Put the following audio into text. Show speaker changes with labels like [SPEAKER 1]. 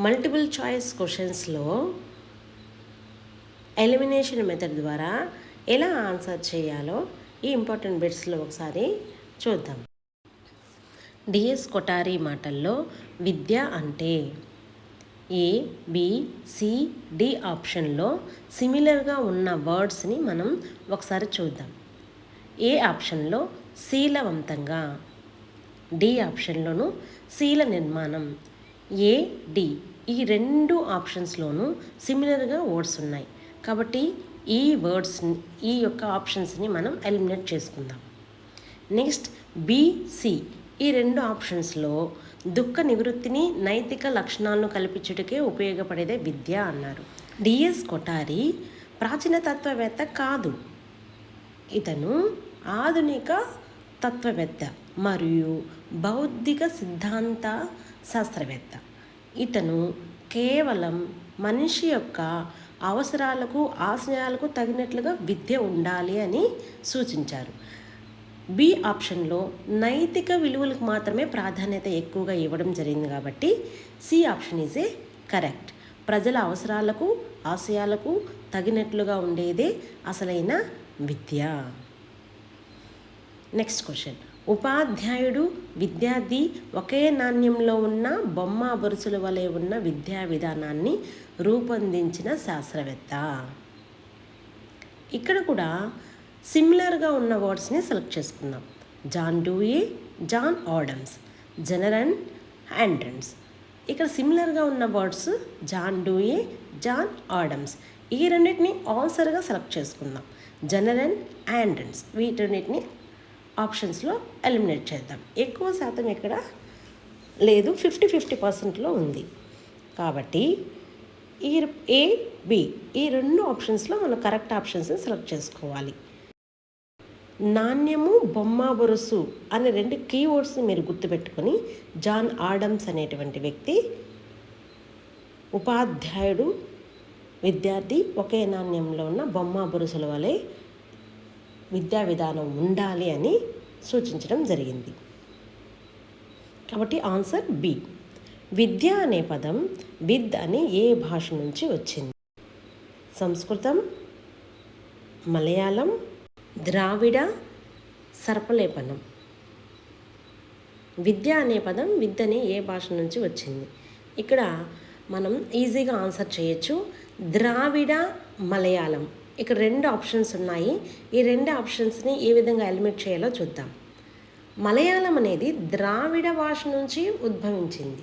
[SPEAKER 1] Multiple choice క్వశ్చన్స్లో elimination method ద్వారా ఎలా answer చేయాలో ఈ ఇంపార్టెంట్ బిట్స్లో ఒకసారి చూద్దాం. డిఎస్ కొఠారి మాటల్లో విద్య అంటే ఏ, బి, సి, డి ఆప్షన్లో సిమిలర్గా ఉన్న వర్డ్స్ని మనం ఒకసారి చూద్దాం. ఏ ఆప్షన్లో శీలవంతంగా, డి ఆప్షన్లోను శీల నిర్మాణం. ఏ, డి ఈ రెండు ఆప్షన్స్లోనూ సిమిలర్గా వర్డ్స్ ఉన్నాయి కాబట్టి ఈ వర్డ్స్ని, ఈ యొక్క ఆప్షన్స్ని మనం ఎలిమినేట్ చేసుకుందాం. నెక్స్ట్ బి, సి ఈ రెండు ఆప్షన్స్లో దుఃఖ నివృత్తిని, నైతిక లక్షణాలను కల్పించుటకే ఉపయోగపడేదే విద్య అన్నారు. డిఎస్ కొఠారి ప్రాచీన తత్వవేత్త కాదు, ఇతను ఆధునిక తత్వవేత్త మరియు బౌద్ధిక సిద్ధాంత శాస్త్రవేత్త. ఇతను కేవలం మనిషి యొక్క అవసరాలకు, ఆశయాలకు తగినట్లుగా విద్య ఉండాలి అని సూచించారు. బి ఆప్షన్లో నైతిక విలువలకు మాత్రమే ప్రాధాన్యత ఎక్కువగా ఇవ్వడం జరిగింది కాబట్టి C option is a correct. ప్రజల అవసరాలకు, ఆశయాలకు తగినట్లుగా ఉండేదే అసలైన విద్య. Next question. ఉపాధ్యాయుడు, విద్యార్థి ఒకే నాణ్యంలో ఉన్న బొమ్మ బొరుసుల వలె ఉన్న విద్యా విధానాన్ని రూపొందించిన శాస్త్రవేత్త. ఇక్కడ కూడా సిమిలర్గా ఉన్న వర్డ్స్ని సెలెక్ట్ చేసుకుందాం. John Dewey, John Adams, Jenner and ఆండ్రన్స్. ఇక్కడ సిమిలర్గా ఉన్న words John Dewey, John Adams. ఈ రెండింటిని ఆన్సర్గా సెలెక్ట్ చేసుకుందాం. జెనర్ అండ్ ఆండ్రన్స్ వీటన్నిటిని ఆప్షన్స్లో ఎలిమినేట్ చేద్దాం. ఎక్కువ శాతం ఇక్కడ లేదు, 50-50% ఉంది కాబట్టి ఈ ఏ, బి ఈ రెండు ఆప్షన్స్లో మనం కరెక్ట్ ఆప్షన్స్ని సెలెక్ట్ చేసుకోవాలి. నాణ్యము, బొమ్మ బొరుసు అనే రెండు కీవర్డ్స్ని మీరు గుర్తుపెట్టుకొని జాన్ ఆడమ్స్ అనేటువంటి వ్యక్తి ఉపాధ్యాయుడు, విద్యార్థి ఒకే నాణ్యంలో ఉన్న బొమ్మ బొరుసుల వలె విద్యా విధానం ఉండాలి అని సూచించడం జరిగింది. కాబట్టి ఆన్సర్ బి. విద్య అనే పదం విద్ అని ఏ భాష నుంచి వచ్చింది? సంస్కృతం, మలయాళం, ద్రావిడ, సర్పలేపనం. విద్య అనే పదం విద్ అని ఏ భాష నుంచి వచ్చింది? ఇక్కడ మనం ఈజీగా ఆన్సర్ చేయొచ్చు. ద్రావిడ, మలయాళం. ఇక్కడ రెండు ఆప్షన్స్ ఉన్నాయి. ఈ రెండు ఆప్షన్స్ని ఏ విధంగా ఎలిమినేట్ చేయాలో చూద్దాం. మలయాళం అనేది ద్రావిడ భాష నుంచి ఉద్భవించింది.